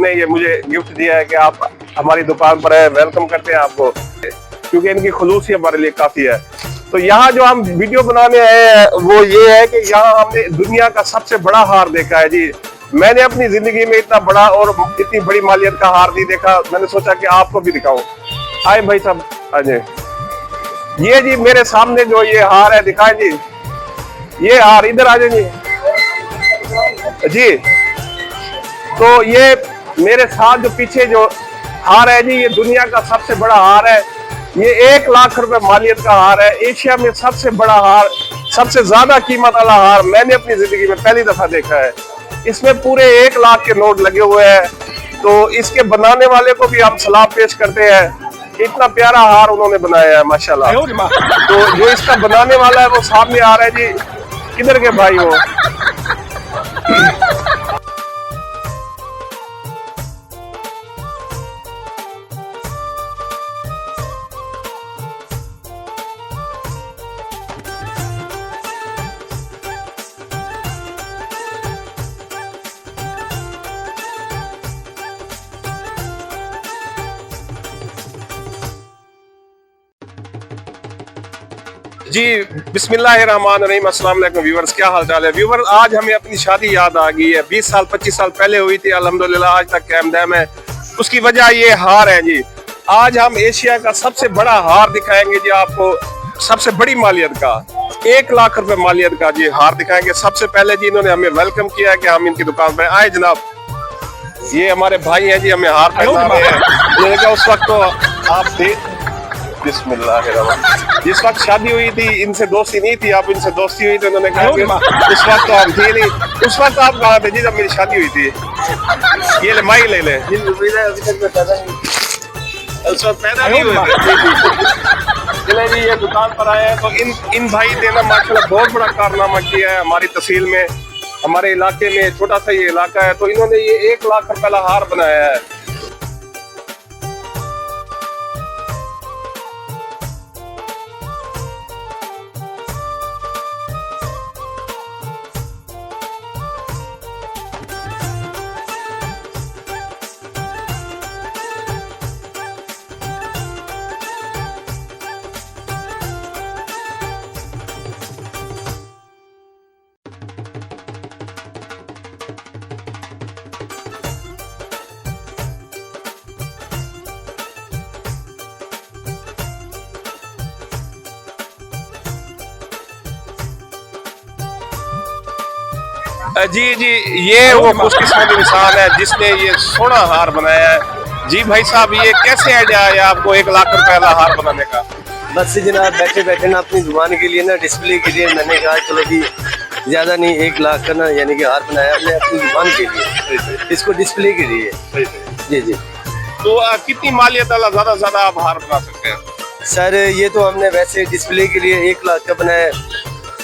ने ये मुझे गिफ्ट दिया है कि आप हमारी दुकान पर है, वेलकम करते हैं आपको, क्योंकि इनकी खुलूसी हमारे लिए काफी है। तो यहाँ जो हम वीडियो बनाने आए हैं वो ये है कि यहाँ हमने दुनिया का सबसे बड़ा हार देखा है जी। मैंने अपनी जिंदगी में इतना बड़ा और इतनी बड़ी मालियत का हार नहीं देखा। मैंने सोचा कि आपको भी दिखाऊं। आए भाई साहब, आजे। ये जी मेरे सामने जो ये हार है, दिखाएं जी। ये हार इधर आ जाए जी। तो ये मेरे साथ जो पीछे जो हार है जी, ये दुनिया का सबसे बड़ा हार है। ये 1 लाख रुपए मालियत का हार है। एशिया में सबसे बड़ा हार, सबसे ज्यादा कीमत वाला हार मैंने अपनी जिंदगी में पहली दफा देखा है। इसमें पूरे 1 लाख के नोट लगे हुए हैं। तो इसके बनाने वाले को भी हम सलाम पेश करते हैं। इतना प्यारा हार उन्होंने बनाया है माशाल्लाह। तो जो इसका बनाने वाला है वो सामने आ रहा है जी। किधर के भाई वो? जी बिस्मिल्लाहिर्रहमानिर्रहीम। अस्सलाम वालेकुम व्यूअर्स, क्या हाल चाल है व्यूअर्स? आज हमें अपनी शादी याद आ गई है। 20 साल 25 साल पहले हुई थी, अल्हम्दुलिल्लाह आज तक कायम दायम है। उसकी वजह ये हार है जी। आज हम एशिया का सबसे बड़ा हार दिखाएंगे जी आपको, सबसे बड़ी मालियत का 1 लाख रुपए मालियत का जी हार दिखाएंगे। सबसे पहले जी इन्होंने हमें वेलकम किया कि हम इनकी दुकान पर आए। जनाब ये हमारे भाई हैं जी, हमें हार पहना रहे हैं। उस वक्त तो आप थे, बिस्मिल्लाहिर्रहमान, जिस वक्त शादी हुई थी इनसे दोस्ती नहीं थी, आप इनसे दोस्ती हुई तो इन्होंने कहा कि उस वक्त तो हम थे नहीं। उस वक्त आप कहाँ थे जी जब मेरी शादी हुई थी? ये ले माई ले ले, उस वक्त पैदा नहीं हुए थे। चले जी ये दुकान पर आए हैं तो इन भाई ने ना माशाल्लाह बहुत बड़ा कारनामा किया है हमारी तहसील में, हमारे इलाके में। छोटा सा ये इलाका है तो इन्होंने ये 1 लाख रुपए का हार बनाया है। जी जी, ये वो खुशकिस्मत इंसान है जिसने ये सोना हार बनाया है। जी भाई साहब, ये कैसे आइडिया आया आपको 1 लाख रुपए का हार बनाने का? बस जनाब बैठे बैठे ना अपनी दुकान के लिए ना डिस्प्ले के लिए मैंने कहा चलो जी ज्यादा नहीं 1 लाख का ना यानी कि हार बनाया हमने अपनी दुकान के लिए, इसको डिस्प्ले के लिए। जी जी। तो कितनी मालियत वाला ज्यादा आप हार बना सकते हैं? सर ये तो हमने वैसे डिस्प्ले के लिए 1 लाख का बनाया।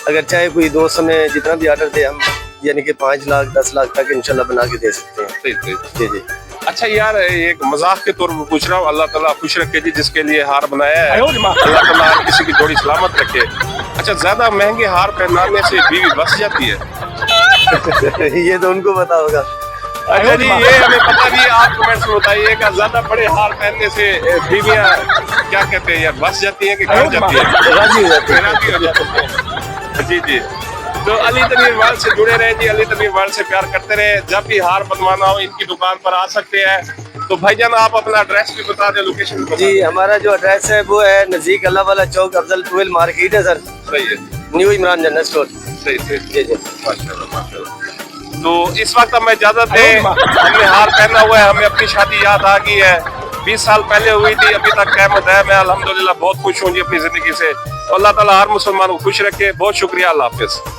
अगर चाहे कोई दोस्त हमें जितना भी ऑर्डर दे हम यानी कि 5 लाख 10 लाख तक इंशाल्लाह बना के दे सकते हैं। जी जी। अच्छा यार, एक मजाक के तौर पर पूछ रहा हूँ, अल्लाह ताला खुश रखे जी जिसके लिए हार बनाया है। अल्लाह ताला किसी की जोड़ी सलामत रखे। अच्छा, ज्यादा महंगे हार पहनाने से बीवी बस जाती है? ये तो उनको पता होगा। अच्छा जी, ये हमें पता नहीं, आप कमेंट्स में बताइएगा ज्यादा बड़े हार पहनने से बीवियां क्या कहते हैं यार, बस जाती है कि घर जाती है? राजी हो जाती है। जी जी। तो अली तनवीर वर्ल्ड से जुड़े रहे जी, अली तनवीर वर्ल्ड से प्यार करते रहे। जब भी हार बनवाना हो इनकी दुकान पर आ सकते हैं। तो भाईजान आप अपना एड्रेस भी बता दें, लोकेशन बता दें। जी, हमारा जो एड्रेस है वो है नजदीक अल्लाह वाला चौक, अफजल टुवेल मार्केट है सर। सही है, न्यू इमरान जनरल स्टोर। सही सही। जी जी, माशाल्लाह माशाल्लाह। तो इस वक्त हमें इजाजत दे, हमने हार पहना हुआ है, हमें अपनी शादी याद आ गई है। 20 साल पहले हुई थी, अभी तक कायम दायम है। अल्हम्दुलिल्लाह बहुत खुश हूँ जी अपनी जिंदगी से। अल्लाह ताला हर मुसलमान को खुश रखे। बहुत शुक्रिया, अल्लाह हाफिज।